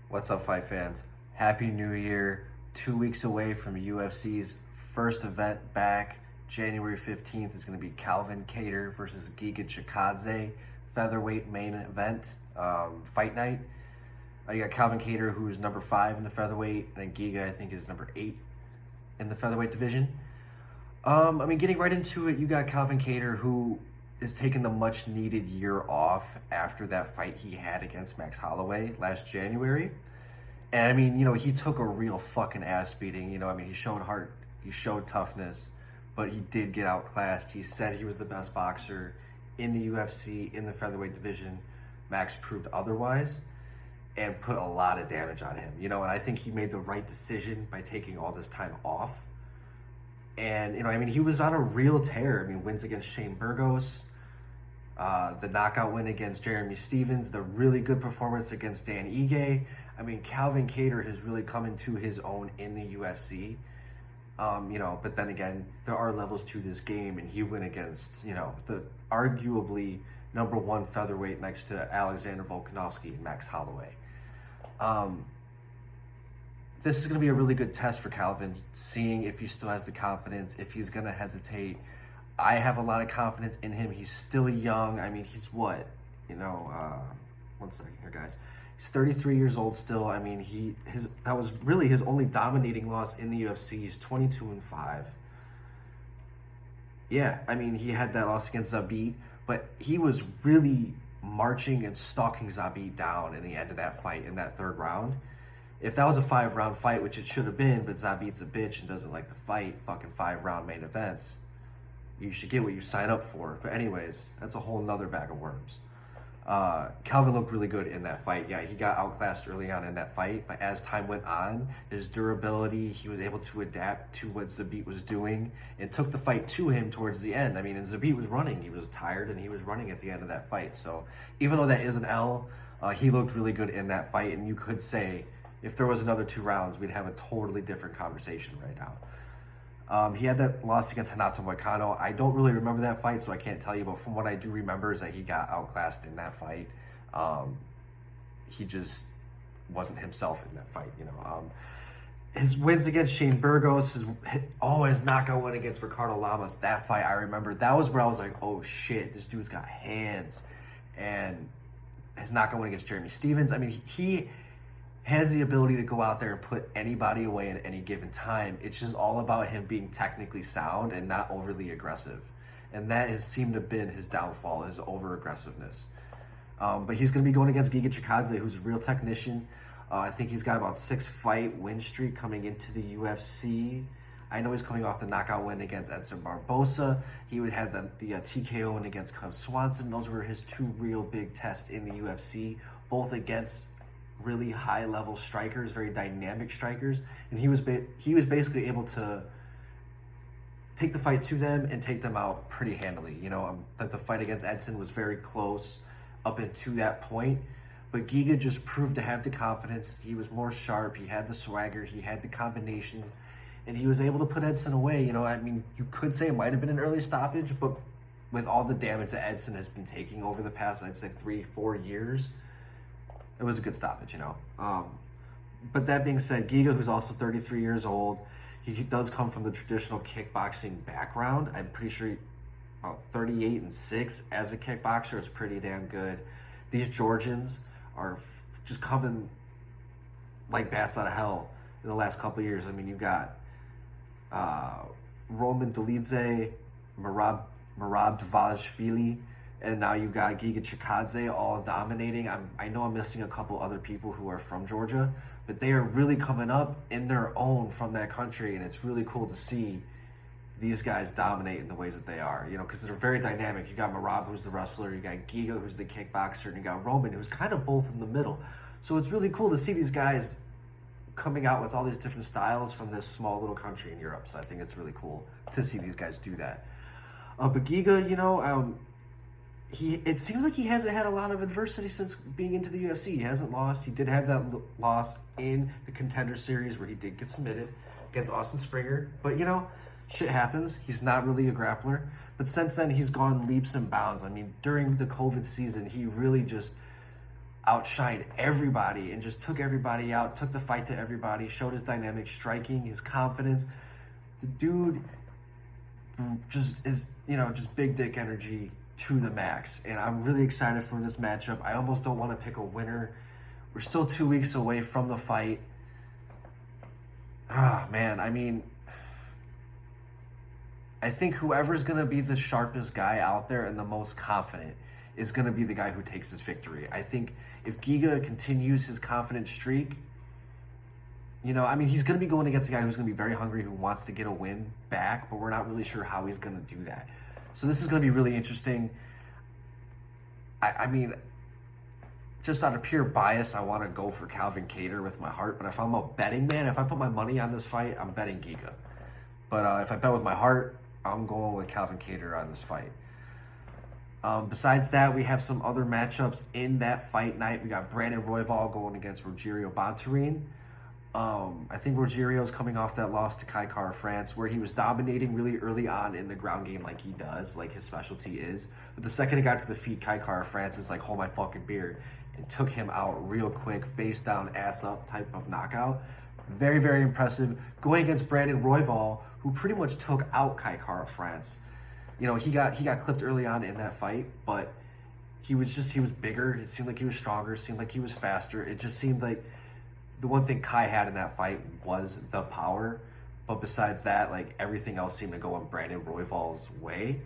What's up, fight fans? Happy New Year. 2 weeks away from UFC's first event back. January 15th is going to be Calvin Kattar versus Giga Chikadze, featherweight main event, fight night. You got Calvin Kattar, who's number 5 in the featherweight, and Giga, I think, is number 8 in the featherweight division. Getting right into it, you got Calvin Kattar, who is taking the much needed year off after that fight he had against Max Holloway last January. And he took a real fucking ass beating. He showed heart, he showed toughness, but he did get outclassed. He said he was the best boxer in the UFC, in the featherweight division. Max proved otherwise and put a lot of damage on him. And I think he made the right decision by taking all this time off. And, he was on a real tear. Wins against Shane Burgos, the knockout win against Jeremy Stevens, the really good performance against Dan Ige. Calvin Kattar has really come into his own in the UFC. But then again, there are levels to this game, and he went against, the arguably number 1 featherweight next to Alexander Volkanovski and Max Holloway. This is going to be a really good test for Calvin, seeing if he still has the confidence, if he's going to hesitate. I have a lot of confidence in him. He's still young. He's what? One second here, guys. He's 33 years old still. That was really his only dominating loss in the UFC. He's 22-5. Yeah, he had that loss against Zabit, but he was really marching and stalking Zabit down in the end of that fight in that 3rd round. If that was a 5-round fight, which it should have been, but Zabit's a bitch and doesn't like to fight fucking 5-round main events, you should get what you sign up for. But anyways, that's a whole nother bag of worms. Calvin looked really good in that fight. Yeah, he got outclassed early on in that fight, but as time went on, his durability, he was able to adapt to what Zabit was doing and took the fight to him towards the end. And Zabit was running. He was tired, and he was running at the end of that fight. So even though that is an L, he looked really good in that fight, and you could say if there was another 2 rounds, we'd have a totally different conversation right now. He had that loss against Renato Moicano. I don't really remember that fight, so I can't tell you, but from what I do remember is that he got outclassed in that fight. He just wasn't himself in that fight, His wins against Shane Burgos, his knockout win against Ricardo Lamas, that fight I remember. That was where I was like, oh shit, this dude's got hands. And his knockout win against Jeremy Stevens, he has the ability to go out there and put anybody away at any given time. It's just all about him being technically sound and not overly aggressive. And that has seemed to have been his downfall, his over-aggressiveness. But he's going to be going against Giga Chikadze, who's a real technician. I think he's got about 6-fight win streak coming into the UFC. I know he's coming off the knockout win against Edson Barbosa. He would have the TKO win against Cub Swanson. Those were his 2 real big tests in the UFC, both against really high-level strikers, very dynamic strikers, and he was basically able to take the fight to them and take them out pretty handily. That the fight against Edson was very close up into that point, but Giga just proved to have the confidence. He was more sharp, he had the swagger, he had the combinations, and he was able to put Edson away. You could say it might have been an early stoppage, but with all the damage that Edson has been taking over the past, I'd say 3-4 years, it was a good stoppage, But that being said, Giga, who's also 33 years old, he does come from the traditional kickboxing background. I'm pretty sure about 38-6 as a kickboxer. It's pretty damn good. These Georgians are just coming like bats out of hell in the last couple of years. You got Roman Dolidze, Merab Dvalishvili, and now you got Giga Chikadze all dominating. I know I'm missing a couple other people who are from Georgia, but they are really coming up in their own from that country, and it's really cool to see these guys dominate in the ways that they are, because they're very dynamic. You got Merab, who's the wrestler, you got Giga, who's the kickboxer, and you got Roman, who's kind of both in the middle. So it's really cool to see these guys coming out with all these different styles from this small little country in Europe. So I think it's really cool to see these guys do that. But Giga, it seems like he hasn't had a lot of adversity since being into the UFC. He hasn't lost. He did have that loss in the Contender Series where he did get submitted against Austin Springer. But, shit happens. He's not really a grappler. But since then, he's gone leaps and bounds. During the COVID season, he really just outshined everybody and just took everybody out, took the fight to everybody, showed his dynamic striking, his confidence. The dude just is, just big dick energy to the max. And I'm really excited for this matchup. I almost don't want to pick a winner. We're still 2 weeks away from the fight. Man, I mean, I think whoever's going to be the sharpest guy out there and the most confident is going to be the guy who takes this victory. I think if Giga continues his confident streak, he's going to be going against a guy who's going to be very hungry, who wants to get a win back, but we're not really sure how he's going to do that. So this is going to be really interesting. I mean, just out of pure bias, I want to go for Calvin Kattar with my heart, but if I'm a betting man, if I put my money on this fight, I'm betting Giga. But if I bet with my heart, I'm going with Calvin Kattar on this fight. Besides that, we have some other matchups in that fight night. We got Brandon Royval going against Rogerio Bontorin. I think Rogerio's coming off that loss to Kattar France, where he was dominating really early on in the ground game like he does, like his specialty is. But the second he got to the feet, Kattar France is like, hold my fucking beer, and took him out real quick, face down, ass up type of knockout. Very, very impressive. Going against Brandon Royval, who pretty much took out Kattar France. He got clipped early on in that fight, but he was bigger. It seemed like he was stronger. It seemed like he was faster. It just seemed like the one thing Kai had in that fight was the power. But besides that, like, everything else seemed to go in Brandon Royval's way.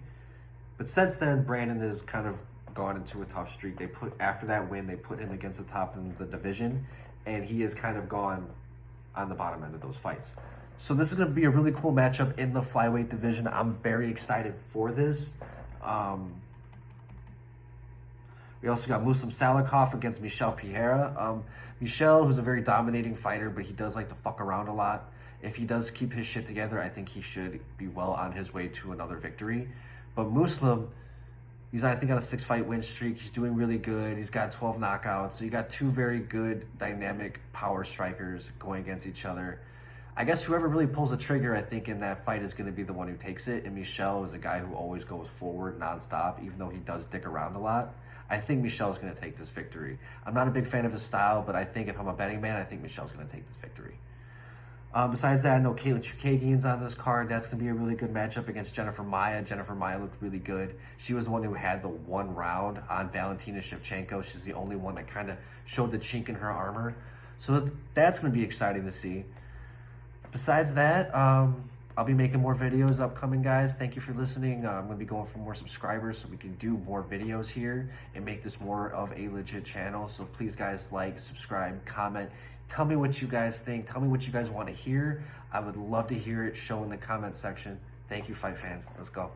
But since then, Brandon has kind of gone into a tough streak. After that win, they put him against the top in the division, and he has kind of gone on the bottom end of those fights. So this is going to be a really cool matchup in the flyweight division. I'm very excited for this. We also got Muslim Salikov against Michel Pereira. Michel, who's a very dominating fighter, but he does like to fuck around a lot. If he does keep his shit together, I think he should be well on his way to another victory. But Muslim, he's, I think, on a 6-fight win streak. He's doing really good. He's got 12 knockouts. So you got two very good, dynamic power strikers going against each other. I guess whoever really pulls the trigger, I think, in that fight is going to be the one who takes it. And Michel is a guy who always goes forward nonstop, even though he does dick around a lot. I think Michel's going to take this victory. I'm not a big fan of his style, but I think if I'm a betting man, I think Michel's going to take this victory. Besides that, I know Katlyn Chookagian's on this card. That's going to be a really good matchup against Jennifer Maia. Jennifer Maia looked really good. She was the one who had the one round on Valentina Shevchenko. She's the only one that kind of showed the chink in her armor. So that's going to be exciting to see. Besides that, I'll be making more videos upcoming, guys. Thank you for listening. I'm going to be going for more subscribers so we can do more videos here and make this more of a legit channel. So please, guys, like, subscribe, comment. Tell me what you guys think. Tell me what you guys want to hear. I would love to hear it. Show in the comment section. Thank you, fight fans. Let's go.